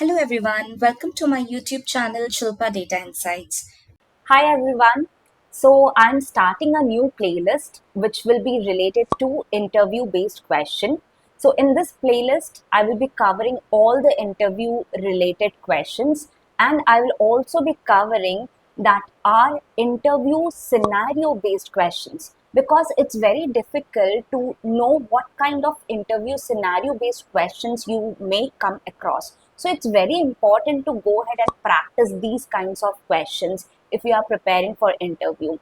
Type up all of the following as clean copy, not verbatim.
Hello everyone, welcome to my YouTube channel Shilpa Data Insights. Hi everyone. So I'm starting a new playlist which will be related to interview based question. So in this playlist I will be covering all the interview related questions, and I will also be covering that are interview scenario based questions, because it's very difficult to know what kind of interview scenario based questions you may come across. So it's very important to go ahead and practice these kinds of questions if you are preparing for interview.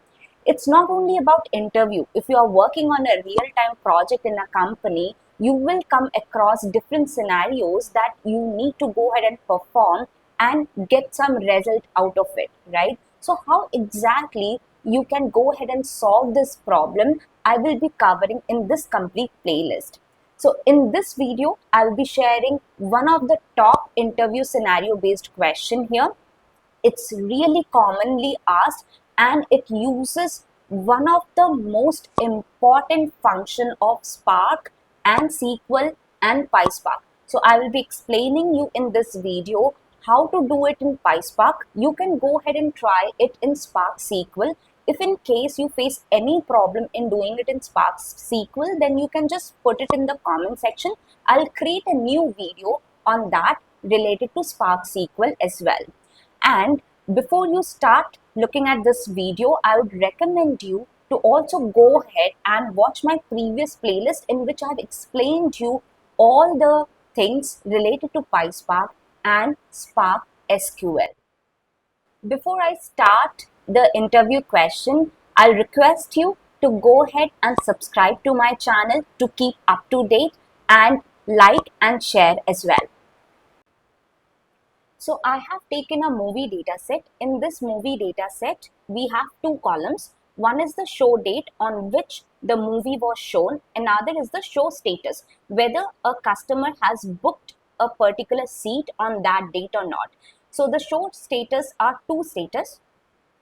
It's not only about interview. If you are working on a real time project in a company, you will come across different scenarios that you need to go ahead and perform and get some result out of it, right? So how exactly you can go ahead and solve this problem, I will be covering in this complete playlist. So in this video, I will be sharing one of the top interview scenario based question here. It's really commonly asked, and it uses one of the most important function of Spark and SQL and PySpark. So I will be explaining you in this video how to do it in PySpark. You can go ahead and try it in Spark SQL. If in case you face any problem in doing it in Spark SQL, then you can just put it in the comment section. I'll create a new video on that related to Spark SQL as well. And before you start looking at this video, I would recommend you to also go ahead and watch my previous playlist in which I've explained you all the things related to PySpark and Spark SQL. Before I start the interview question, I'll request you to go ahead and subscribe to my channel to keep up to date, and like and share as well. So I have taken a movie data set. In this movie data set, we have two columns. One is the show date on which the movie was shown. Another is the show status, whether a customer has booked a particular seat on that date or not. So the show status are two status,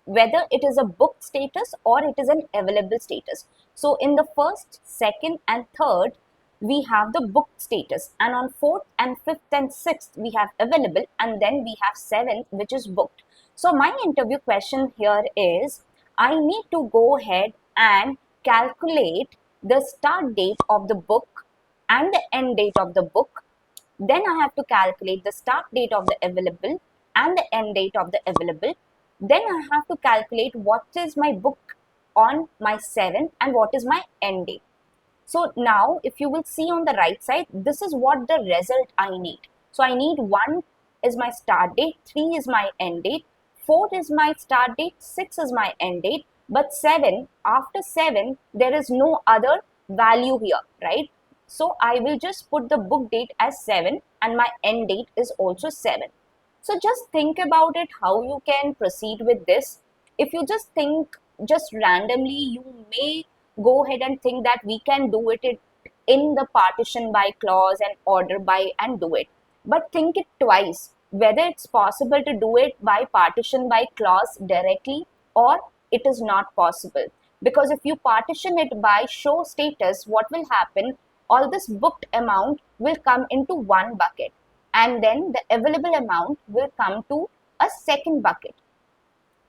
whether it is a booked status or it is an available status. So in the first, second and third, we have the booked status, and on fourth and fifth and sixth we have available, and then we have seventh which is booked. So my interview question here is, I need to go ahead and calculate the start date of the book and the end date of the book. Then I have to calculate the start date of the available and the end date of the available. Then I have to calculate what is my book on my 7th and what is my end date. So now if you will see on the right side, this is what the result I need. So I need 1 is my start date, 3 is my end date, 4 is my start date, 6 is my end date, but 7, after 7, there is no other value here, right? So I will just put the book date as 7 and my end date is also 7. So just think about it, how you can proceed with this. If you just think just randomly, you may go ahead and think that we can do it in the partition by clause and order by and do it. But think it twice, whether it's possible to do it by partition by clause directly or it is not possible. Because if you partition it by show status, what will happen? All this booked amount will come into one bucket, and then the available amount will come to a second bucket.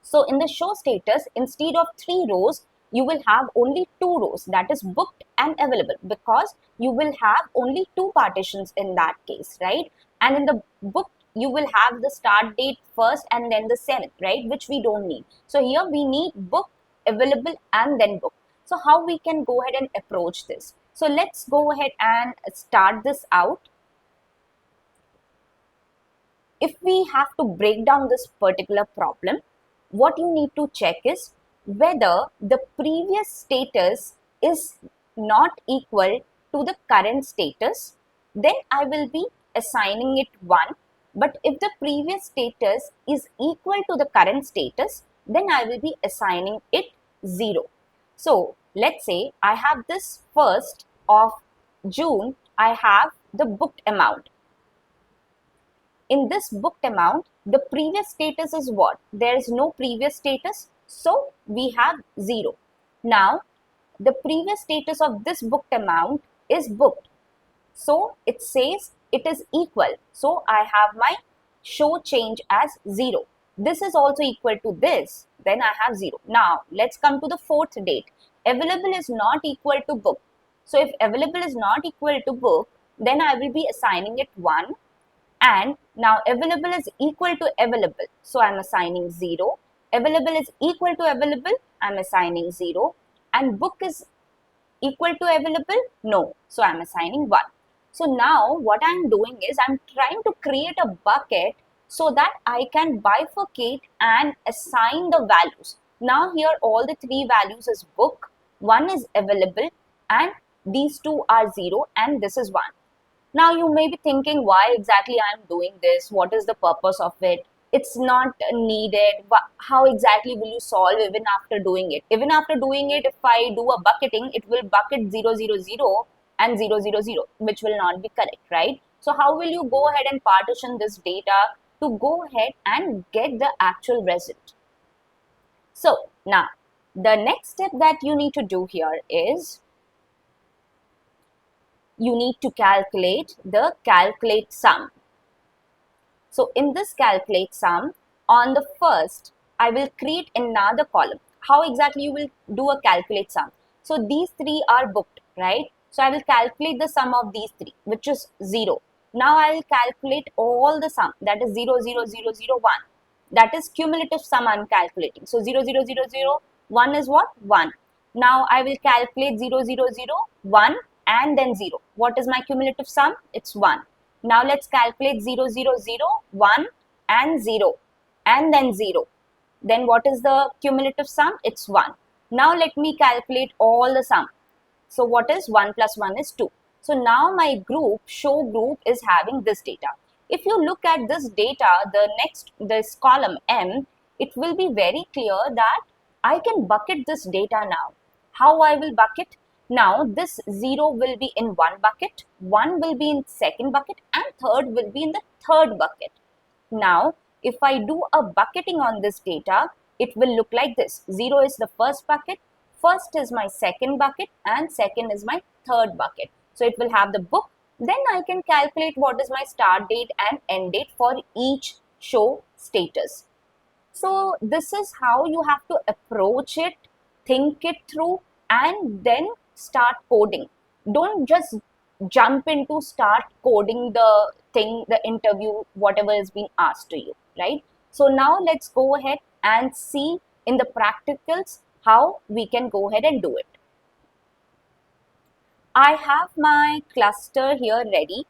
So in the show status, instead of 3 rows, you will have only 2 rows, that is booked and available, because you will have only two partitions in that case, right? And in the book, you will have the start date first and then the 7th, right? Which we don't need. So here we need book, available and then book. So how we can go ahead and approach this? So let's go ahead and start this out. If we have to break down this particular problem, what you need to check is whether the previous status is not equal to the current status, then I will be assigning it 1. But if the previous status is equal to the current status, then I will be assigning it 0. So let's say I have this 1st of June, I have the booked amount. In this booked amount, the previous status is what? There is no previous status, so we have 0. Now, the previous status of this booked amount is booked. So, it says it is equal. So, I have my show change as 0. This is also equal to this, then I have 0. Now let's come to the fourth date. Available is not equal to book. So if available is not equal to book, then I will be assigning it 1. And now available is equal to available, so I'm assigning 0. Available is equal to available, I'm assigning 0. And book is equal to available, no, so I'm assigning 1. So now what I'm doing is I'm trying to create a bucket so that I can bifurcate and assign the values. Now here all the three values is book, one is available, and these two are 0 and this is 1. Now you may be thinking why exactly I am doing this, what is the purpose of it? It's not needed. How exactly will you solve even after doing it? Even after doing it, if I do a bucketing, it will bucket 0, 0, 0 and 0, 0, 0, which will not be correct, right? So how will you go ahead and partition this data to go ahead and get the actual result? So now the next step that you need to do here is you need to calculate the calculate sum. So in this calculate sum, on the first, I will create another column. How exactly you will do a calculate sum? So these three are booked, right? So I will calculate the sum of these three, which is 0. Now I will calculate all the sum, that is 0, 0, 0, 0, 1. That is cumulative sum I am calculating. So 0, 0, 0, 0, 1 is what? 1. Now I will calculate 0, 0, 0, 1 and then 0. What is my cumulative sum? It's 1. Now let's calculate 0, 0, 0, 1 and 0 and then 0. Then what is the cumulative sum? It's 1. Now let me calculate all the sum. So what is 1 plus 1 is 2. So now my group, show group, is having this data. If you look at this data, this column M, it will be very clear that I can bucket this data now. How I will bucket? Now this 0 will be in one bucket, 1 will be in second bucket, and third will be in the third bucket. Now if I do a bucketing on this data, it will look like this. 0 is the first bucket, first is my second bucket, and second is my third bucket. So it will have the book. Then I can calculate what is my start date and end date for each show status. So this is how you have to approach it, think it through, and then start coding. Don't just jump into start coding the thing, the interview, whatever is being asked to you, right? So now let's go ahead and see in the practicals how we can go ahead and do it. I have my cluster here ready.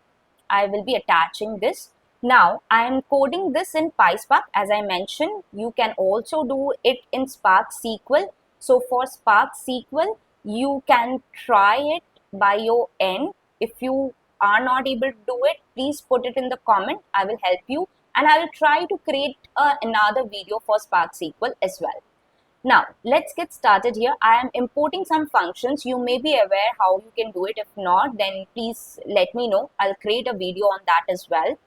I will be attaching this. Now I am coding this in PySpark. As I mentioned, you can also do it in Spark SQL. So for Spark SQL, you can try it by your end. If you are not able to do it, please put it in the comment. I will help you, and I will try to create another video for Spark SQL as well. Now let's get started here. I am importing some functions. You may be aware how you can do it. If not, then please let me know. I'll create a video on that as well.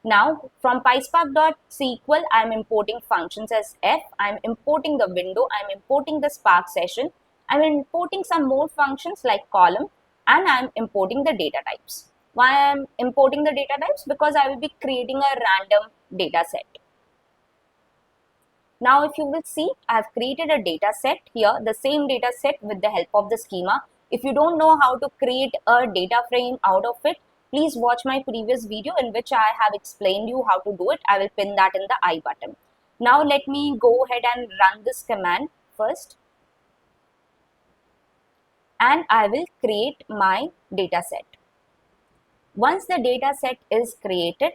Now from PySpark.SQL, I'm importing functions as f. I'm importing the window. I'm importing the Spark session. I'm importing some more functions like column, and I'm importing the data types. Why I'm importing the data types? Because I will be creating a random data set. Now if you will see, I have created a data set here, the same data set with the help of the schema. If you don't know how to create a data frame out of it, please watch my previous video in which I have explained you how to do it. I will pin that in the I button. Now let me go ahead and run this command first. And I will create my data set. Once the data set is created,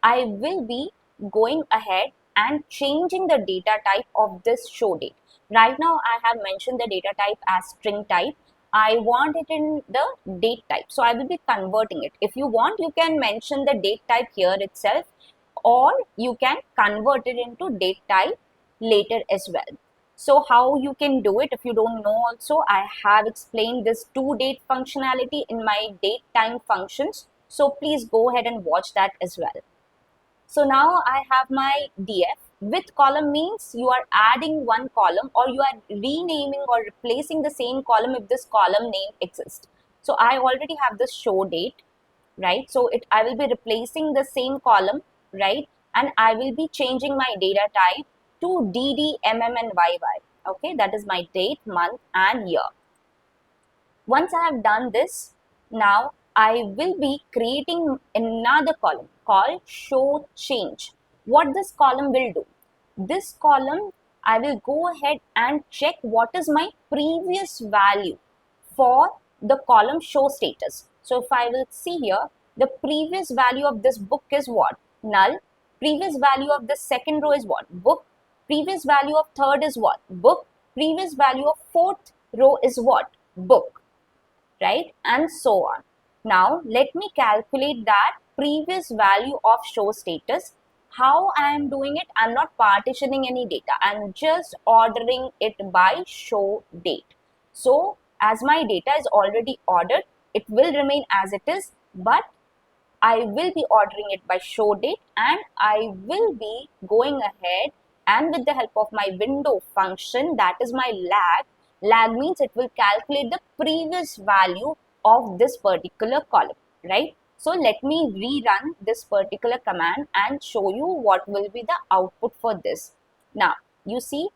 I will be going ahead and changing the data type of this show date. Right now I have mentioned the data type as string type. I want it in the date type, so I will be converting it. If you want, you can mention the date type here itself, or you can convert it into date type later as well. So how you can do it, if you don't know also, I have explained this toDate functionality in my date time functions. So please go ahead and watch that as well. So now I have my df. With column means you are adding one column, or you are renaming or replacing the same column if this column name exists. So I already have this show date, right? So I will be replacing the same column, right? and I will be changing my data type to DD, MM and YY. Okay, that is my date, month and year. Once I have done this, now I will be creating another column called show change. What this column will do? This column, I will go ahead and check what is my previous value for the column show status. So if I will see here, the previous value of this book is what? Null. Previous value of the second row is what? Book. Previous value of third is what? Book. Previous value of fourth row is what? Book. Right? And so on. Now, let me calculate that previous value of show status. How I am doing it? I'm not partitioning any data. I'm just ordering it by show date. So, as my data is already ordered, it will remain as it is, but I will be ordering it by show date, and I will be going ahead and with the help of my window function, that is my lag. Lag means it will calculate the previous value of this particular column, right? So let me rerun this particular command and show you what will be the output for this. Now, you see,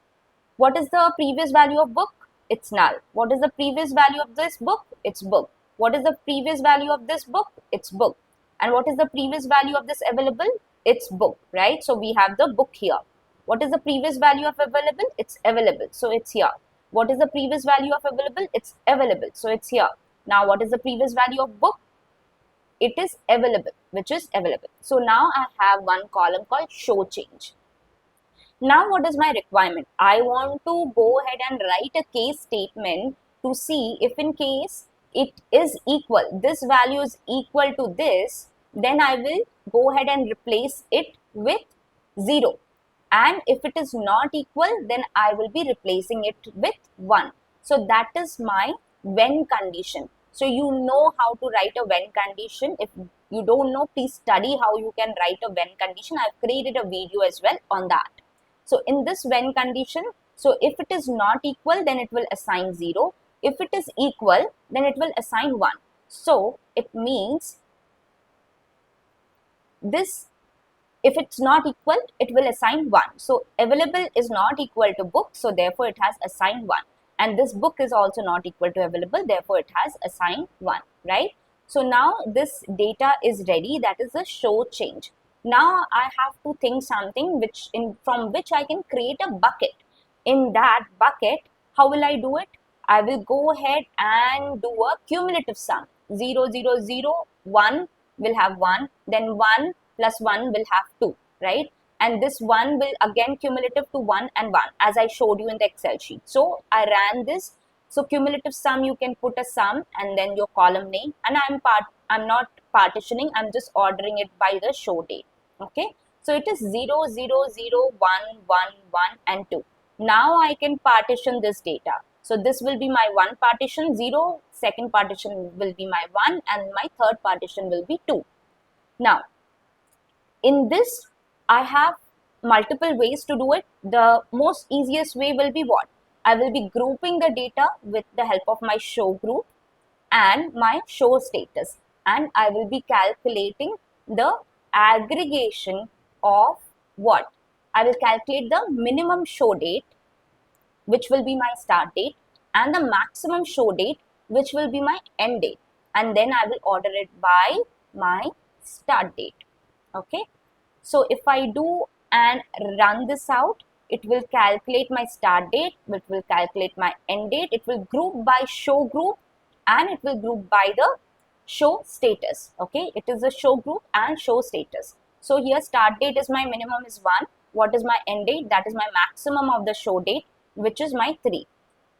what is the previous value of book? It's null. What is the previous value of this book? It's book. What is the previous value of this book? It's book. And what is the previous value of this available? It's book, right? So we have the book here. What is the previous value of available? It's available. So it's here. What is the previous value of available? It's available. So it's here. Now what is the previous value of book? It is available, which is available. So now I have one column called show change. Now what is my requirement? I want to go ahead and write a case statement to see if in case it is equal, this value is equal to this, then I will go ahead and replace it with 0. And if it is not equal, then I will be replacing it with 1. So that is my when condition. So you know how to write a when condition. If you don't know, please study how you can write a when condition. I've created a video as well on that. So in this when condition, so if it is not equal, then it will assign 0. If it is equal, then it will assign 1. So it means this, if it's not equal, it will assign 1. So available is not equal to book, so therefore it has assigned 1. And this book is also not equal to available, therefore it has assigned 1, right? So now this data is ready, that is the show change. Now I have to think something from which I can create a bucket. In that bucket, how will I do it? I will go ahead and do a cumulative sum. 0, 0, 0, 1 will have 1, then 1 plus 1 will have 2, right? And this 1 will again cumulative to 1 and 1, as I showed you in the Excel sheet. So I ran this. So cumulative sum, you can put a sum and then your column name, and I'm not partitioning, I'm just ordering it by the show date. Okay, so it is 0, 0, 0, 1, 1, 1 and 2. Now I can partition this data. So this will be my one partition 0, second partition will be my 1, and my third partition will be 2. Now in this I have multiple ways to do it. The most easiest way will be what? I will be grouping the data with the help of my show group and my show status, and I will be calculating the aggregation of what? I will calculate the minimum show date, which will be my start date, and the maximum show date, which will be my end date, and then I will order it by my start date. Okay, so if I do and run this out, it will calculate my start date, it will calculate my end date, it will group by show group, and it will group by the show status. Okay, it is a show group and show status. So here start date is my minimum is 1. What is my end date? That is my maximum of the show date, which is my 3.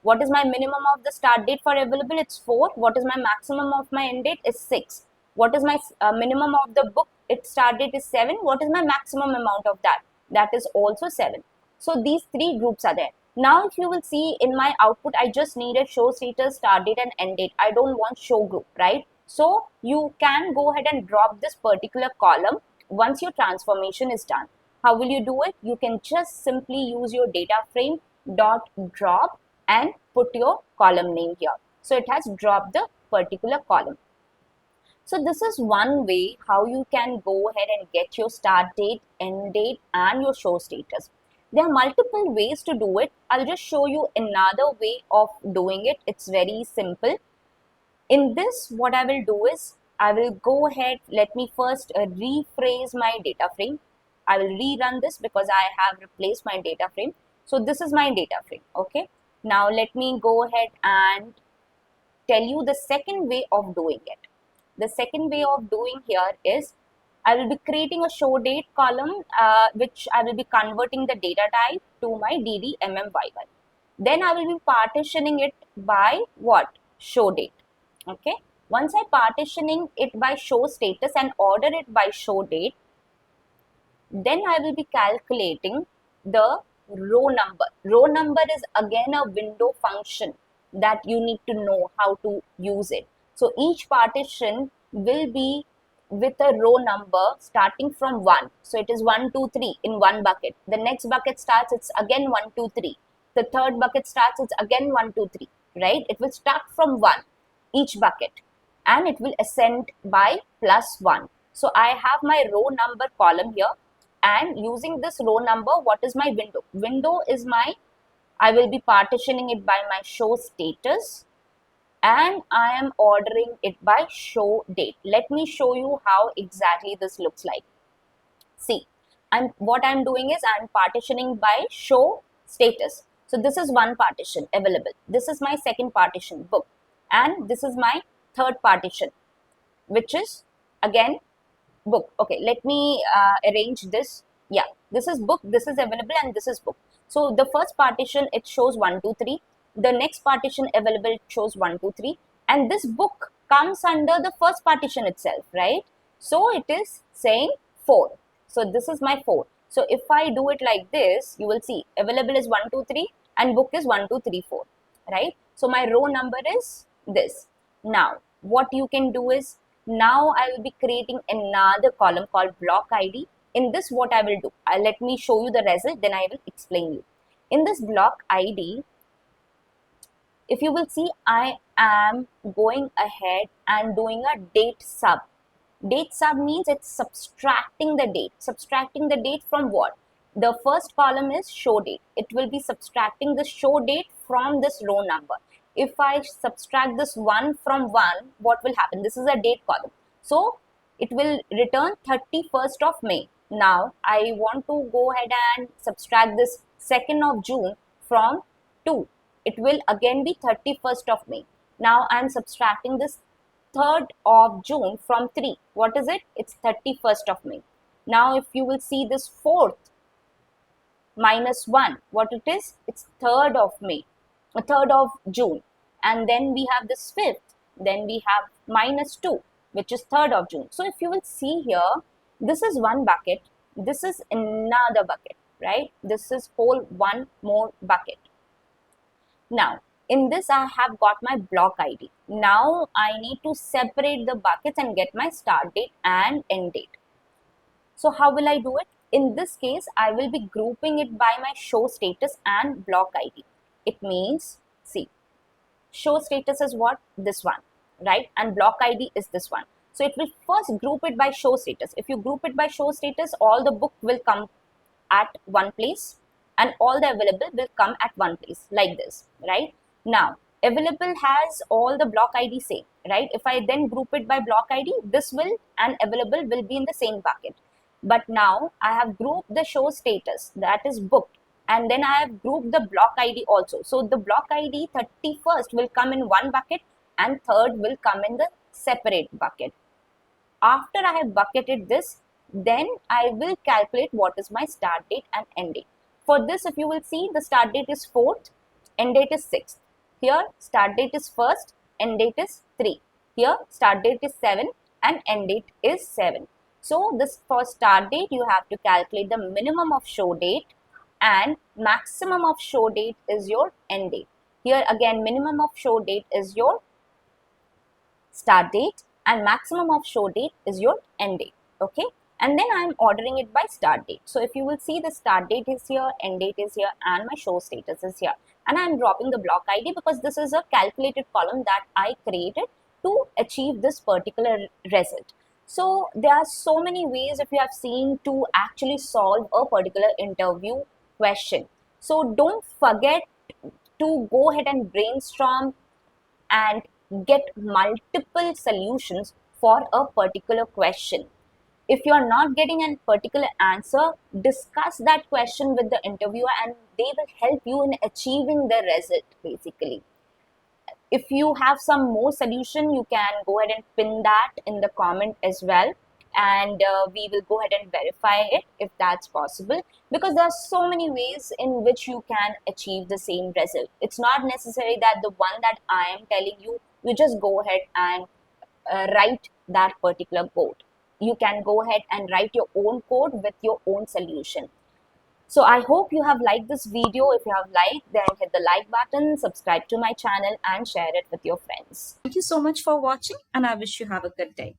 What is my minimum of the start date for available? It's 4. What is my maximum of my end date? Is 6. What is my minimum of the book? Its start date is 7. What is my maximum amount of that? That is also 7. So these 3 groups are there. Now if you will see in my output, I just needed show status, start date and end date. I don't want show group, right? So you can go ahead and drop this particular column once your transformation is done. How will you do it? You can just simply use your data frame dot drop and put your column name here. So it has dropped the particular column. So this is one way how you can go ahead and get your start date, end date, and your show status. There are multiple ways to do it. I'll just show you another way of doing it. It's very simple. In this, what I will do is, I will go ahead, let me first rephrase my data frame. I will rerun this because I have replaced my data frame. So this is my data frame, okay? Now let me go ahead and tell you the second way of doing it. The second way of doing here is, I will be creating a show date column, which I will be converting the data type to my DDMMY1. Then I will be partitioning it by what? Show date. Okay. Once I partitioning it by show status and order it by show date, then I will be calculating the row number. Row number is again a window function that you need to know how to use it. So each partition will be with a row number starting from 1. So it is 1, 2, 3 in one bucket. The next bucket starts, it's again 1, 2, 3. The third bucket starts, it's again 1, 2, 3, right? It will start from 1, each bucket, and it will ascend by +1. So I have my row number column here, and using this row number, what is my window? Window is my, I will be partitioning it by my show status, and I am ordering it by show date. Let me show you how exactly this looks like. See, what I'm doing is I'm partitioning by show status. So this is one partition available. This is my second partition, book, and this is my third partition, which is again book. Okay, let me arrange this. Yeah, this is book, this is available, and this is book. So the first partition, it shows 1, 2, 3. The next partition available shows 1, 2, 3, and this book comes under the first partition itself, right? So it is saying 4. So this is my 4. So if I do it like this, you will see available is 1, 2, 3, and book is 1, 2, 3, 4, right? So my row number is this. Now what you can do is, now I will be creating another column called block ID. In this, what I will do, let me show you the result, then I will explain you. In this block ID, if you will see, I am going ahead and doing a date sub. Date sub means it's subtracting the date. Subtracting the date from what? The first column is show date. It will be subtracting the show date from this row number. If I subtract this 1 from 1, what will happen? This is a date column. So it will return 31st of May. Now I want to go ahead and subtract this 2nd of June from 2. It will again be 31st of May. Now I am subtracting this 3rd of June from 3. What is it? It's 31st of May. Now if you will see this 4th minus 1, what it is? It's 3rd of May, 3rd of June. And then we have this 5th. Then we have minus 2, which is 3rd of June. So if you will see here, this is one bucket. This is another bucket, right? This is whole one more bucket. Now, in this, I have got my block ID. Now, I need to separate the buckets and get my start date and end date. So, how will I do it? In this case, I will be grouping it by my show status and block ID. It means, see, show status is what? This one, right? And block ID is this one. So, it will first group it by show status. If you group it by show status, all the book will come at one place, and all the available will come at one place, like this, right? Now, available has all the block ID same, right? If I then group it by block ID, this will and available will be in the same bucket. But now I have grouped the show status, that is booked, and then I have grouped the block ID also. So the block ID 31st will come in one bucket and 3rd will come in the separate bucket. After I have bucketed this, then I will calculate what is my start date and end date. For this, if you will see, the start date is 4th, end date is 6th. Here, start date is 1st, end date is 3. Here, start date is 7 and end date is 7. So, this for start date, you have to calculate the minimum of show date, and maximum of show date is your end date. Here again, minimum of show date is your start date and maximum of show date is your end date. Okay. And then I am ordering it by start date. So if you will see, the start date is here, end date is here, and my show status is here. And I am dropping the block ID because this is a calculated column that I created to achieve this particular result. So there are so many ways, if you have seen, to actually solve a particular interview question. So don't forget to go ahead and brainstorm and get multiple solutions for a particular question. If you are not getting a particular answer, discuss that question with the interviewer and they will help you in achieving the result basically. If you have some more solution, you can go ahead and pin that in the comment as well, and we will go ahead and verify it if that's possible, because there are so many ways in which you can achieve the same result. It's not necessary that the one that I am telling you, you just go ahead and write that particular code. You can go ahead and write your own code with your own solution. So I hope you have liked this video. If you have liked, then hit the like button, subscribe to my channel and share it with your friends. Thank you so much for watching, and I wish you have a good day.